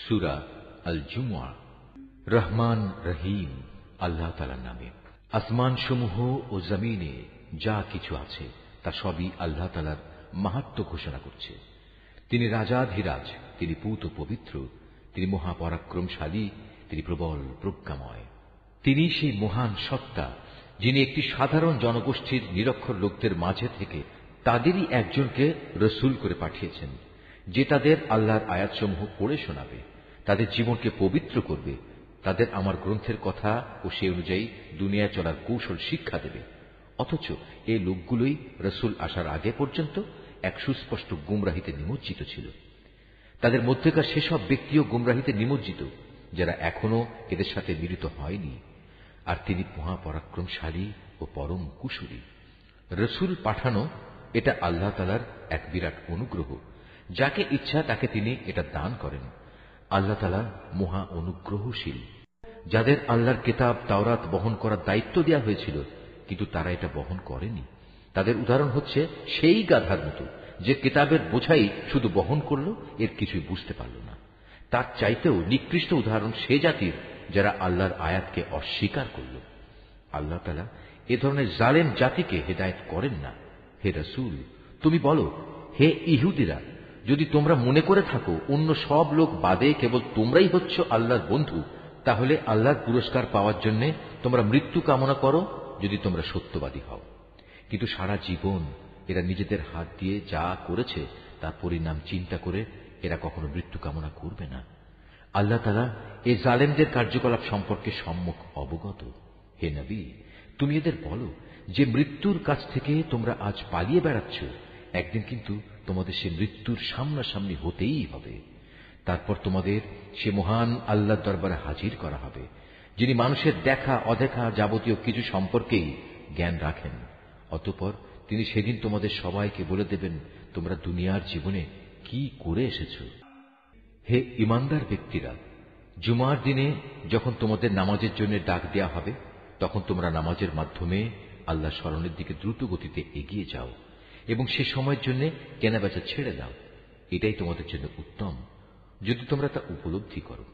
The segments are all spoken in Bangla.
সূরা আল জুমআ। রহমান রহিম আল্লাহ তাআলার নামে। আসমান সমূহ ও জমিনে যা কিছু আছে তা সবই আল্লাহ তাআলার মাহাত্ম্য ঘোষণা করছে। তিনি রাজাধিরাজ, তিনি পূত পবিত্র, তিনি মহাপরাক্রমশালী, তিনি প্রবল প্রজ্ঞাময়। তিনি সেই মহান সত্তা যিনি একটি সাধারণ জনগোষ্ঠীর নিরক্ষর লোকদের মাঝে থেকে তাদেরই একজনকে রসূল করে পাঠিয়েছেন, যে তাদের আল্লাহর আয়াতসমূহ পড়ে শোনাবে, তাদের জীবনকে পবিত্র করবে, তাদের আমার গ্রন্থের কথা ও সে অনুযায়ী দুনিয়ায় চলার কৌশল শিক্ষা দেবে। অথচ এই লোকগুলোই রসূল আসার আগে পর্যন্ত এক সুস্পষ্ট গুমরাহিতে নিমজ্জিত ছিল। তাদের মধ্যেকার সেসব ব্যক্তিও গুমরাহিতে নিমজ্জিত যারা এখনো এদের সাথে মিলিত হয়নি। আর তিনি মহাপরাক্রমশালী ও পরম কুশলী। রসূল পাঠানো এটা আল্লাহ তাআলার এক বিরাট অনুগ্রহ। যাকে ইচ্ছা তাকে তিনি এটা দান করেন। আল্লাহ তাআলা মহা অনুগ্রহশীল। যাদের আল্লাহর কিতাব তাওরাত বহন করার দায়িত্ব দেওয়া হয়েছিল কিন্তু তারা এটা বহন করেনি, তাদের উদাহরণ হচ্ছে সেই গাধার মতো যে কিতাবের বোঝাই শুধু বহন করল, এর কিছুই বুঝতে পারল না। তার চাইতেও নিকৃষ্ট উদাহরণ সে জাতির যারা আল্লাহর আয়াতকে অস্বীকার করল। আল্লাহ তাআলা এ ধরনের জালেম জাতিকে হেদায়েত করেন না। হে রাসূল, তুমি বলো, হে ইহুদিরা, যদি তোমরা মনে করে থাকো অন্য সব লোক বাদে কেবল তোমরাই হচ্ছ আল্লাহর বন্ধু, তাহলে আল্লাহর পুরস্কার পাওয়ার জন্য তোমরা মৃত্যু কামনা করো যদি তোমরা সত্যবাদী হও। কিন্তু সারা জীবন এরা নিজেদের হাত দিয়ে যা করেছে তার পরিণাম চিন্তা করে এরা কখনো মৃত্যু কামনা করবে না। আল্লাহ তাআলা এই জালেমদের কার্যকলাপ সম্পর্কে সম্মুখ অবগত। হে নবী, তুমি এদের বলো যে মৃত্যুর কাছ থেকে তোমরা আজ পালিয়ে বেড়াচ্ছ, একদিন কিন্তু তোমাদের সে মৃত্যুর সামনাসামনি হতেই হবে। তারপর তোমাদের সে মহান আল্লাহর দরবারে হাজির করা হবে, যিনি মানুষের দেখা অদেখা যাবতীয় কিছু সম্পর্কেই জ্ঞান রাখেন। অতঃপর তিনি সেদিন তোমাদের সবাইকে বলে দেবেন তোমরা দুনিয়ার জীবনে কি করে এসেছ। হে ঈমানদার ব্যক্তিরা, জুমার দিনে যখন তোমাদের নামাজের জন্য ডাক দেয়া হবে, তখন তোমরা নামাজের মাধ্যমে আল্লাহ স্মরণের দিকে দ্রুত গতিতে এগিয়ে যাও এবং সে সময়ের জন্য কেনাবেচা ছেড়ে দাও। এটাই তোমাদের জন্য উত্তম, যদি তোমরা তা উপলব্ধি করো।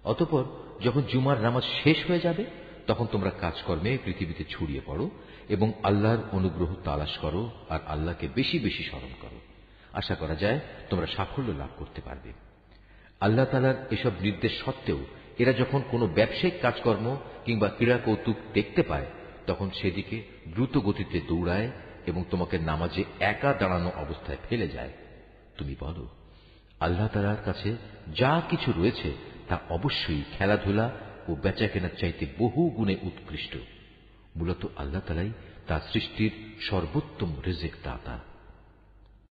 অতঃপর যখন জুমার নামাজ শেষ হয়ে যাবে, তখন তোমরা কাজকর্মে পৃথিবীতে ছড়িয়ে পড়ো এবং আল্লাহর অনুগ্রহ তালাশ করো আর আল্লাহকে বেশি বেশি স্মরণ করো। আশা করা যায় তোমরা সাফল্য লাভ করতে পারবে। আল্লাহ তাআলার এসব নির্দেশ সত্ত্বেও এরা যখন কোনো ব্যবসায়িক কাজকর্ম কিংবা ক্রীড়া কৌতুক দেখতে পায়, তখন সেদিকে দ্রুত গতিতে দৌড়ায় এবং তোমাকে নামাজে একা দাঁড়ানো অবস্থায় ফেলে যায়। তুমি বলো, আল্লাহ তাআলার কাছে যা কিছু রয়েছে তা অবশ্যই খেলাধুলা ও বেচাকেনার চাইতে বহু গুণে উৎকৃষ্ট। মূলত আল্লাহ তাআলাই তার সৃষ্টির সর্বোত্তম রিজিক দাতা।